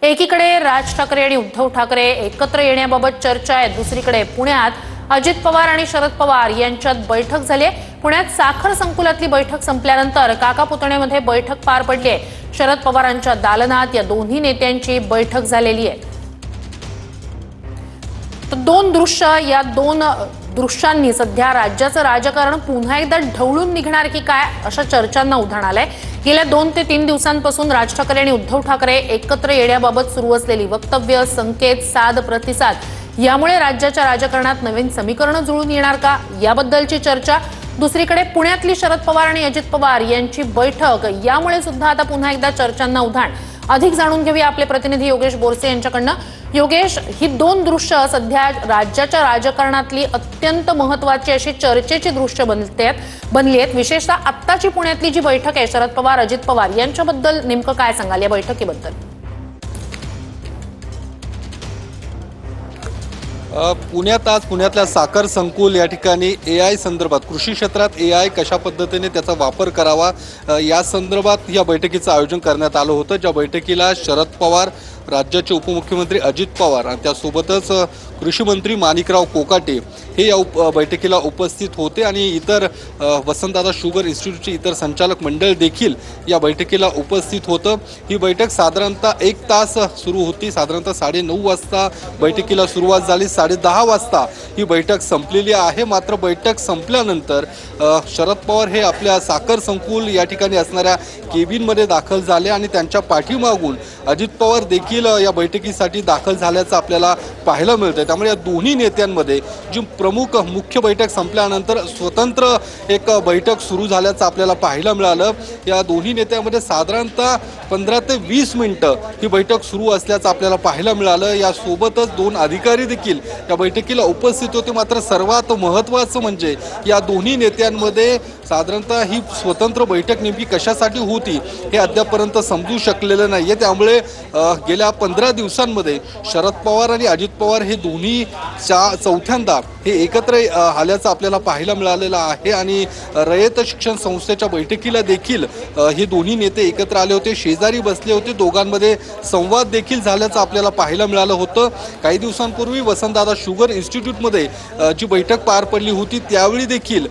एकीकडे राज ठाकरे आणि उद्धव ठाकरे एकत्र येण्याबाबत चर्चा आहे, दुसरीकडे पुण्यात अजित पवार आणि शरद पवार यांच्यात बैठक झाली आहे। पुण्यात साखर संकुलातली बैठक संपल्यानंतर काका पुतण्यामध्ये बैठक पार पडली आहे। शरद पवारांच्या दालनात या दोन्ही नेत्यांची बैठक झालेली आहे। या दोन दृश्यांनी सध्या राज्याचं राजकारण पुन्हा एकदा ढवळून निघणार की काय अशा चर्चांना उधाण आलंय। गेल्या 2 ते 3 दिवसांपासून राज ठाकरे आणि उद्धव ठाकरे एकत्र येण्याबाबत सुरू असलेली वक्तव्य, संकेत, साद, प्रतिसाद यामुळे राज्याच्या राजकारणात नवीन समीकरण जुळून येणार का याबद्दलची चर्चा। दुसरीकडे पुण्यातली शरद पवार आणि अजित पवार यांची बैठक यामुळे सुद्धा आता पुन्हा एकदा चर्चांना उधाण। अधिक जाणून घेऊया आपले प्रतिनिधी योगेश बोरसे यांच्याकडनं। योगेश, ही दोन दृश्य सध्या राज्याच्या राजकारणातली अत्यंत महत्त्वाची अशी चर्चेची दृश्य बनली आहेत। विशेषतः आत्ताची पुण्यातली जी बैठक आहे शरद पवार अजित पवार यांच्याबद्दल नेमकं काय सांगाल या बैठकीबद्दल? पुण्यातल्या साखर संकुल या ठिकाणी AI संदर्भात, कृषी क्षेत्रात AI कशा पद्धतीने त्याचा वापर करावा या संदर्भात या बैठकीचं आयोजन करण्यात आलं होतं। ज्या बैठकीला शरद पवार, राज्याचे उपमुख्यमंत्री अजित पवार आणि त्यासोबतच कृषी मंत्री माणिकराव कोकाटे हे या बैठकीला उपस्थित होते आणि इतर वसंतदादा शुगर इन्स्टिट्यूटचे इतर संचालक मंडळ देखील या बैठकीला उपस्थित होतं। ही बैठक साधारणतः 1 तास सुरू होती। साधारणतः 9:30 वाजता बैठकीला सुरुवात झाली, 10:30 वाजता ही बैठक संपलेली आहे। मात्र बैठक संपल्यानंतर शरद पवार हे आपल्या साखर संकुल या ठिकाणी असणाऱ्या केबिनमध्ये दाखल झाले आणि त्यांच्या पाठीमागून अजित पवार देखील या बैठकीसाठी दाखल झाल्याचं आपल्याला पाहायला मिळतं। त्यामुळे या दोन्ही नेत्यांमध्ये जी प्रमुख मुख्य बैठक संपल्यानंतर स्वतंत्र एक बैठक सुरू झाल्याचं आपल्याला पाहायला मिळालं। या दोन्ही नेत्यांमध्ये साधारणतः 15 ते 20 मिनिटं ही बैठक सुरू असल्याचं आपल्याला पाहायला मिळालं। यासोबतच 2 अधिकारी देखील या बैठकीला उपस्थित होते। मात्र सर्वात महत्त्वाचं म्हणजे या दोन्ही नेत्यांमध्ये साधारणतः ही स्वतंत्र बैठक नेमकी कशासाठी होती हे अद्यापर्यंत समजू शकलेलं नाहीये। त्यामुळे गेल्या 15 दिवसांमध्ये शरद पवार आणि अजित पवार हे दोन्ही चौथ्यांदा हे एकत्र आल्याचं आपल्याला पाहायला मिळालेलं आहे आणि रयत शिक्षण संस्थेच्या बैठकीला देखील हे दोन्ही नेते एकत्र आले होते, शेजारी बसले होते, दोघांमध्ये संवाद देखील झाल्याचं आपल्याला पाहायला मिळालं होतं। काही दिवसांपूर्वी वसंतदादा शुगर इन्स्टिट्यूटमध्ये जी बैठक पार पडली होती त्यावेळी देखील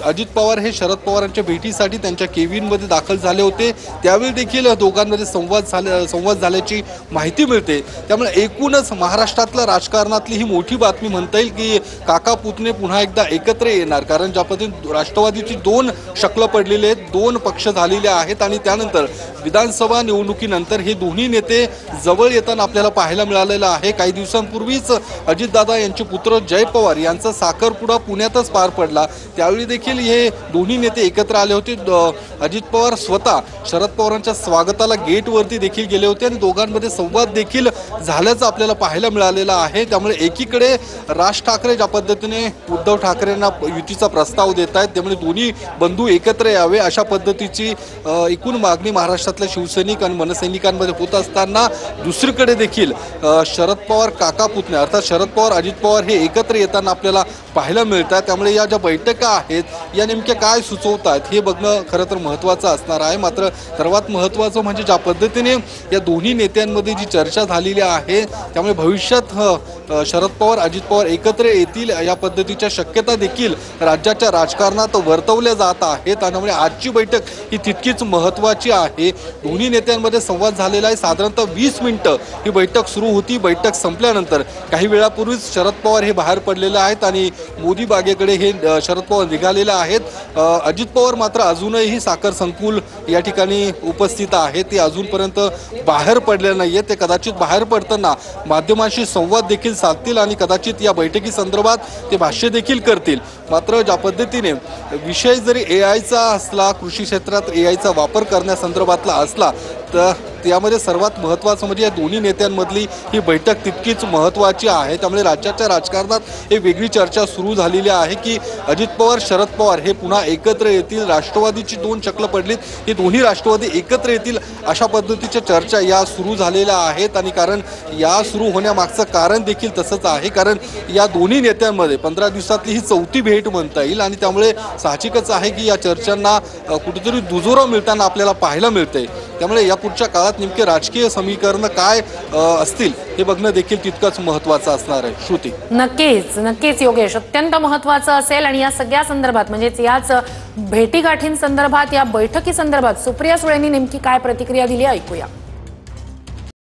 अजित पवार हे शरद पवारांच्या भेटीसाठी त्यांच्या केबिनमध्ये दाखल झाले होते। त्यावेळी देखील दोघांमध्ये संवाद झाल्याची माहिती मिळते। त्यामुळे एकूणच महाराष्ट्रातल्या राजकारणातली ही मोठी बातमी म्हणता येईल की काका पुतणे पुन्हा एकदा एकत्र येणार। कारण ज्या पद्धतीने राष्ट्रवादीची 2 शकलं पडलेले आहेत, 2 पक्ष झालेले आहेत आणि त्यानंतर विधानसभा निवडणुकीनंतर हे दोन्ही नेते जवळ येताना आपल्याला पाहायला मिळालेलं आहे। काही दिवसांपूर्वीच अजितदादा यांचे पुत्र जय पवार यांचा साखरपुडा पुण्यातच पार पडला, त्यावेळी देखील हे दोन्ही नेते एकत्र आले होते। अजित पवार स्वतः शरद पवारांच्या स्वागताला गेटवरती देखील गेले होते आणि दोघांमध्ये संवाद देखील झाल्याचं आपल्याला पाहायला मिळालेलं आहे। त्यामुळे एकीकडे राज ठाकरे ज्या पद्धतीने उद्धव ठाकरेंना युतीचा प्रस्ताव देत आहेत, त्यामुळे दोन्ही बंधू एकत्र यावे अशा पद्धतीची एकूण मागणी महाराष्ट्रातल्या शिवसैनिक आणि मनसैनिकांमध्ये होत असताना दुसरीकडे देखील शरद पवार काका पुतणे अर्थात शरद पवार अजित पवार हे एकत्र येताना आपल्याला पाहायला मिळतात। त्यामुळे या ज्या बैठका आहेत या नेमक्या काय सुचवत आहेत हे बघणं खरं तर महत्त्वाचं असणार आहे। मात्र सर्वात महत्त्वाचं म्हणजे ज्या पद्धतीने या दोन्ही नेत्यांमध्ये जी चर्चा झालेली आहे त्यामुळे भविष्यात शरद पवार अजित पवार एकत्र येतील या पद्धतीच्या शक्यता देखील राज्याच्या राजकारणात वर्तवल्या जात आहेत। त्यामुळे आजची बैठक ही तितकीच महत्त्वाची आहे। दोन्ही नेत्यांमध्ये संवाद झालेला आहे। साधारणतः 20 मिनिटं ही बैठक सुरू होती। बैठक संपल्यानंतर काही वेळापूर्वीच शरद पवार हे बाहेर पडलेले आहेत आणि मोदी बागेकडे हे शरद पवार निघालेले आहेत। अजित पवार मात्र अजूनही साखर संकुल या ठिकाणी उपस्थित आहेत, ते अजूनपर्यंत बाहेर पडले नाहीये। ते कदाचित बाहेर पडताना माध्यमांशी संवाद देखील साधतील आणि कदाचित या बैठकी संदर्भात ते भाष्य देखील करतील। मात्र ज्या पद्धतीने विषय जरी AIचा असला, कृषी क्षेत्रात AIचा वापर करण्यासंदर्भातला असला तर त्यामध्ये सर्वात महत्त्वाचं म्हणजे या दोन्ही नेत्यांमधली ही बैठक तितकीच महत्त्वाची आहे। त्यामुळे राज्याच्या राजकारणात एक वेगळी चर्चा सुरू झालेली आहे की अजित पवार शरद पवार हे पुन्हा एकत्र येतील। राष्ट्रवादीची 2 शकलं पडलीत, ही दोन्ही राष्ट्रवादी एकत्र येतील अशा पद्धतीच्या चर्चा या सुरू झालेल्या आहेत. आणि कारण या सुरू होण्यामागचं कारण देखील तसंच आहे, कारण या दोन्ही नेत्यांमध्ये 15 दिवसातली ही 4थी भेट म्हणता येईल आणि त्यामुळे साहजिकच आहे की या चर्चांना कुठेतरी दुजोरा मिळताना आपल्याला पाहायला मिळतंय. त्यामुळे या पुढच्या काळात नेमके राजकीय समीकरण काय असतील हे बघणं देखील तितकंच महत्त्वाचं असणार आहे. श्रुती, नक्कीच योगेश, अत्यंत महत्त्वाचं असेल. आणि या सगळ्या संदर्भात म्हणजेच याच भेटीगाठींसंदर्भात, या बैठकीसंदर्भात सुप्रिया सुळेंनी नेमकी काय प्रतिक्रिया दिली ऐकूया.